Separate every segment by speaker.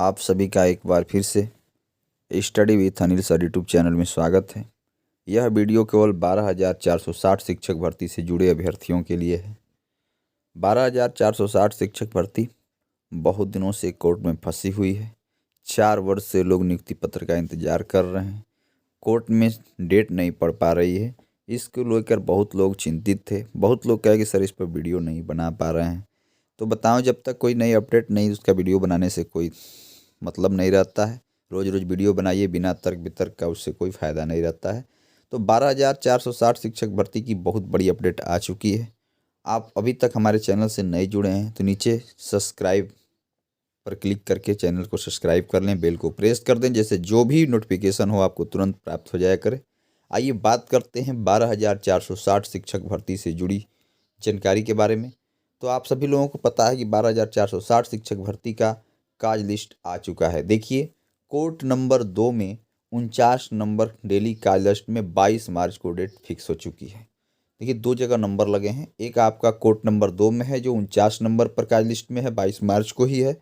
Speaker 1: आप सभी का एक बार फिर से study with Anil sir YouTube channel में स्वागत है। यह वीडियो केवल 12,460 शिक्षक भर्ती से जुड़े अभ्यर्थियों के लिए है। 12,460 शिक्षक भर्ती बहुत दिनों से कोर्ट में फंसी हुई है। 4 वर्ष से लोग नियुक्ति पत्र का इंतजार कर रहे हैं। कोर्ट में डेट नहीं पड़ पा रही है। इसको लेकर बहुत लोग चिंतित थे। बहुत लोग कहे कि सर इस पर वीडियो नहीं बना पा रहे हैं। तो बताओ, जब तक कोई नई अपडेट नहीं, उसका वीडियो बनाने से कोई मतलब नहीं रहता है। रोज़ रोज़ वीडियो बनाइए बिना तर्क वितर्क का, उससे कोई फ़ायदा नहीं रहता है। तो 12,460 शिक्षक भर्ती की बहुत बड़ी अपडेट आ चुकी है। आप अभी तक हमारे चैनल से नए जुड़े हैं तो नीचे सब्सक्राइब पर क्लिक करके चैनल को सब्सक्राइब कर लें, बेल को प्रेस कर दें, जैसे जो भी नोटिफिकेशन हो आपको तुरंत प्राप्त हो जाया करे। आइए बात करते हैं 12,460 शिक्षक भर्ती से जुड़ी जानकारी के बारे में। तो आप सभी लोगों को पता है कि 12,460 शिक्षक भर्ती का काज लिस्ट आ चुका है। देखिए, कोर्ट नंबर 2 में 49 नंबर डेली काज लिस्ट में 22 मार्च को डेट फिक्स हो चुकी है। देखिए, 2 जगह नंबर लगे हैं। एक आपका कोर्ट नंबर 2 में है जो 49 नंबर पर काज लिस्ट में है, 22 मार्च को ही है।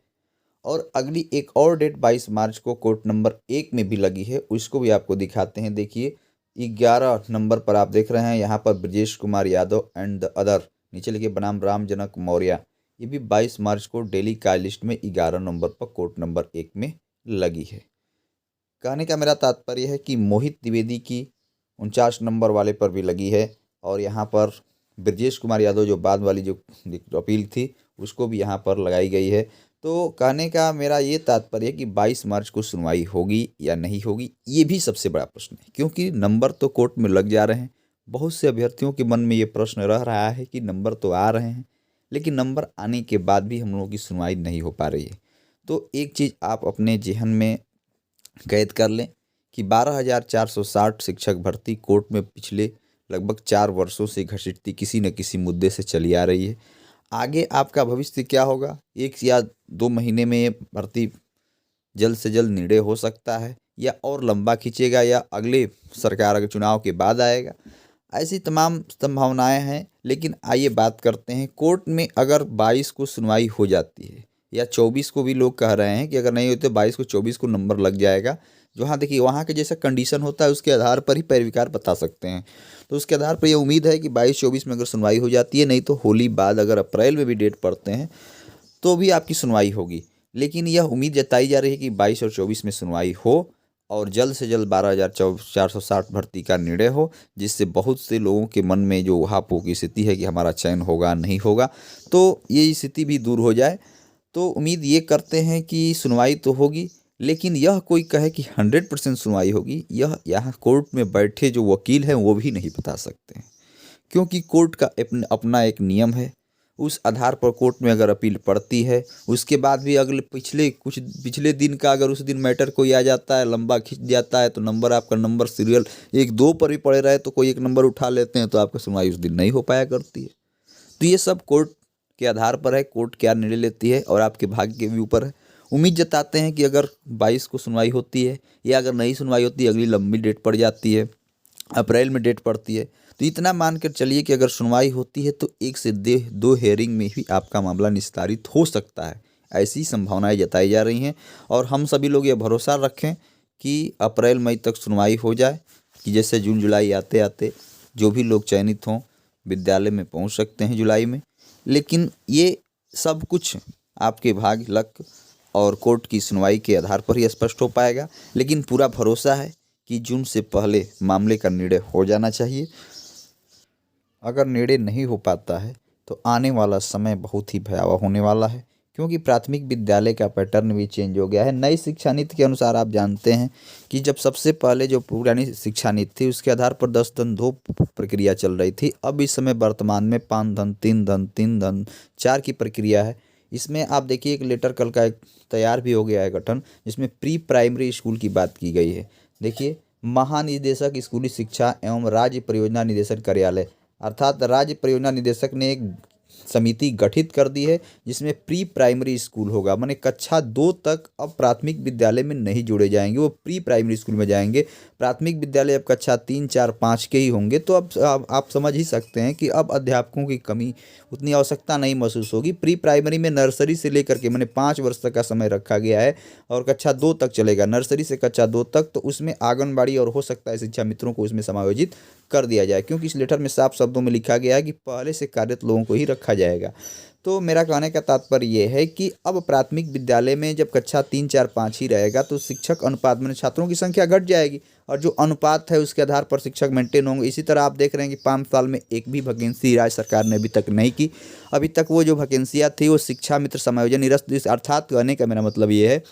Speaker 1: और अगली एक और डेट 22 मार्च को कोर्ट नंबर 1 में भी लगी है, उसको भी आपको दिखाते हैं। देखिए, 11 नंबर पर आप देख रहे हैं, यहाँ पर Brajesh Kumar Yadav and the other, नीचे लिखे बनाम राम जनक मौर्य, ये भी 22 मार्च को डेली काज लिस्ट में 11 नंबर पर कोर्ट नंबर 1 में लगी है। कहने का मेरा तात्पर्य है कि मोहित द्विवेदी की 49 नंबर वाले पर भी लगी है, और यहाँ पर ब्रजेश कुमार यादव जो बाद वाली जो अपील थी उसको भी यहाँ पर लगाई गई है। तो कहने का मेरा ये तात्पर्य है कि 22 मार्च को सुनवाई होगी या नहीं होगी, ये भी सबसे बड़ा प्रश्न है, क्योंकि नंबर तो कोर्ट में लग जा रहे हैं। बहुत से अभ्यर्थियों के मन में ये प्रश्न रह रहा है कि नंबर तो आ रहे हैं, लेकिन नंबर आने के बाद भी हम लोगों की सुनवाई नहीं हो पा रही है। तो एक चीज़ आप अपने जेहन में कैद कर लें कि 12,460 शिक्षक भर्ती कोर्ट में पिछले लगभग 4 वर्षों से घसीटती किसी न किसी मुद्दे से चली आ रही है। आगे आपका भविष्य क्या होगा, 1 या 2 महीने में ये भर्ती जल्द से जल्द निर्णय हो सकता है, या और लंबा खींचेगा, या अगले सरकार के चुनाव के बाद आएगा। ऐसी तमाम संभावनाएं हैं। लेकिन आइए बात करते हैं, कोर्ट में अगर 22 को सुनवाई हो जाती है, या 24 को भी लोग कह रहे हैं कि अगर नहीं होते 22 को 24 को नंबर लग जाएगा। जो हाँ, देखिए, वहाँ के जैसा कंडीशन होता है उसके आधार पर ही पैरविकार बता सकते हैं। तो उसके आधार पर यह उम्मीद है कि 22-24 में अगर सुनवाई हो जाती है, नहीं तो होली बाद अगर अप्रैल में भी डेट पड़ते हैं तो भी आपकी सुनवाई होगी। लेकिन यह उम्मीद जताई जा रही है कि 22 और 24 में सुनवाई हो और जल्द से जल्द 12,460 भर्ती का निर्णय हो, जिससे बहुत से लोगों के मन में जो उहापोह की स्थिति है कि हमारा चयन होगा नहीं होगा, तो ये स्थिति भी दूर हो जाए। तो उम्मीद ये करते हैं कि सुनवाई तो होगी, लेकिन यह कोई कहे कि 100% सुनवाई होगी, यह यहाँ कोर्ट में बैठे जो वकील हैं वो भी नहीं बता सकते हैं। क्योंकि कोर्ट का अपना एक नियम है। उस आधार पर कोर्ट में अगर अपील पड़ती है, उसके बाद भी अगले पिछले दिन का अगर उस दिन मैटर कोई आ जाता है, लंबा खींच जाता है, तो नंबर आपका नंबर सीरियल 1-2 पर भी पड़े रहे तो कोई एक नंबर उठा लेते हैं, तो आपका सुनवाई उस दिन नहीं हो पाया करती है। तो ये सब कोर्ट के आधार पर है, कोर्ट क्या निर्णय लेती है और आपके भाग्य के भी ऊपर है। उम्मीद जताते हैं कि अगर 22 को सुनवाई होती है, या अगर नहीं सुनवाई होती, अगली लंबी डेट पड़ जाती है, अप्रैल में डेट पड़ती है, तो इतना मान कर चलिए कि अगर सुनवाई होती है तो 1 से 2 हेयरिंग में ही आपका मामला निस्तारित हो सकता है। ऐसी संभावनाएं जताई जा रही हैं, और हम सभी लोग ये भरोसा रखें कि अप्रैल मई तक सुनवाई हो जाए, कि जैसे जून जुलाई आते आते जो भी लोग चयनित हों विद्यालय में पहुंच सकते हैं जुलाई में। लेकिन ये सब कुछ आपके भाग्य, लक और कोर्ट की सुनवाई के आधार पर ही स्पष्ट हो पाएगा। लेकिन पूरा भरोसा है कि जून से पहले मामले का निर्णय हो जाना चाहिए। अगर निर्णय नहीं हो पाता है तो आने वाला समय बहुत ही भयावह होने वाला है, क्योंकि प्राथमिक विद्यालय का पैटर्न भी चेंज हो गया है। नई शिक्षा नीति के अनुसार आप जानते हैं कि जब सबसे पहले जो पुरानी शिक्षा नीति थी उसके आधार पर 10 धन 2 प्रक्रिया चल रही थी। अब इस समय वर्तमान में 5 धन 3 धन 3 धन 4 की प्रक्रिया है। इसमें आप देखिए, एक लेटर कल का एक तैयार भी हो गया है गठन, जिसमें प्री प्राइमरी स्कूल की बात की गई है। देखिए, महानिदेशक स्कूली शिक्षा एवं राज्य परियोजना निदेशन कार्यालय, अर्थात राज्य परियोजना निदेशक ने एक समिति गठित कर दी है, जिसमें प्री प्राइमरी स्कूल होगा, माने कक्षा 2 तक अब प्राथमिक विद्यालय में नहीं जोड़े जाएंगे, वो प्री प्राइमरी स्कूल में जाएंगे। प्राथमिक विद्यालय अब कक्षा 3, 4, 5 के ही होंगे। तो अब आप समझ ही सकते हैं कि अब अध्यापकों की कमी, उतनी आवश्यकता नहीं महसूस होगी। प्री प्राइमरी में नर्सरी से लेकर के मैंने 5 वर्ष तक का समय रखा गया है और कक्षा 2 तक चलेगा, नर्सरी से कक्षा 2 तक। तो उसमें आंगनबाड़ी और हो सकता है शिक्षा मित्रों को उसमें समायोजित कर दिया जाए, क्योंकि इस लेटर में साफ शब्दों में लिखा गया है कि पहले से कार्यरत लोगों को ही रखा जाएगा। तो मेरा कहने का तात्पर्य ये है कि अब प्राथमिक विद्यालय में जब कक्षा 3, 4, 5 ही रहेगा तो शिक्षक अनुपात में छात्रों की संख्या घट जाएगी और जो अनुपात है उसके आधार पर शिक्षक मेंटेन होंगे। इसी तरह आप देख रहे हैं कि 5 साल में एक भी वैकेंसी राज्य सरकार ने अभी तक नहीं की। अभी तक वो जो वैकेंसियाँ थी वो शिक्षा मित्र समायोजन निरस्त, अर्थात कहने का मेरा मतलब ये है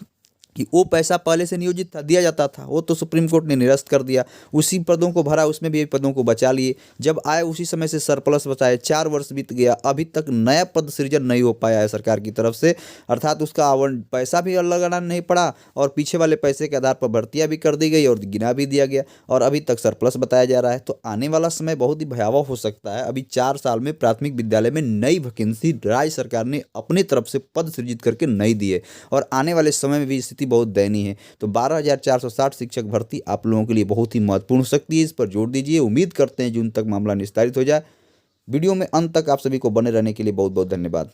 Speaker 1: कि वो पैसा पहले से नियोजित था, दिया जाता था, वो तो सुप्रीम कोर्ट ने निरस्त कर दिया। उसी पदों को भरा, उसमें भी पदों को बचा लिए, जब आए उसी समय से सरप्लस बचाए। 4 वर्ष बीत गया, अभी तक नया पद सृजन नहीं हो पाया है सरकार की तरफ से, अर्थात उसका आवंटन पैसा भी अलग लगाना नहीं पड़ा और पीछे वाले पैसे के आधार पर भर्तियाँ भी कर दी गई और गिना भी दिया गया और अभी तक सरप्लस बताया जा रहा है। तो आने वाला समय बहुत ही भयावह हो सकता है। अभी 4 साल में प्राथमिक विद्यालय में नई वैकेंसी राज्य सरकार ने अपनी तरफ से पद सृजित करके नहीं दिए और आने वाले समय में भी बहुत दयनीय है। तो 12,460 शिक्षक भर्ती आप लोगों के लिए बहुत ही महत्वपूर्ण हो सकती है, इस पर जोर दीजिए। उम्मीद करते हैं जून तक मामला निस्तारित हो जाए। वीडियो में अंत तक आप सभी को बने रहने के लिए बहुत बहुत धन्यवाद।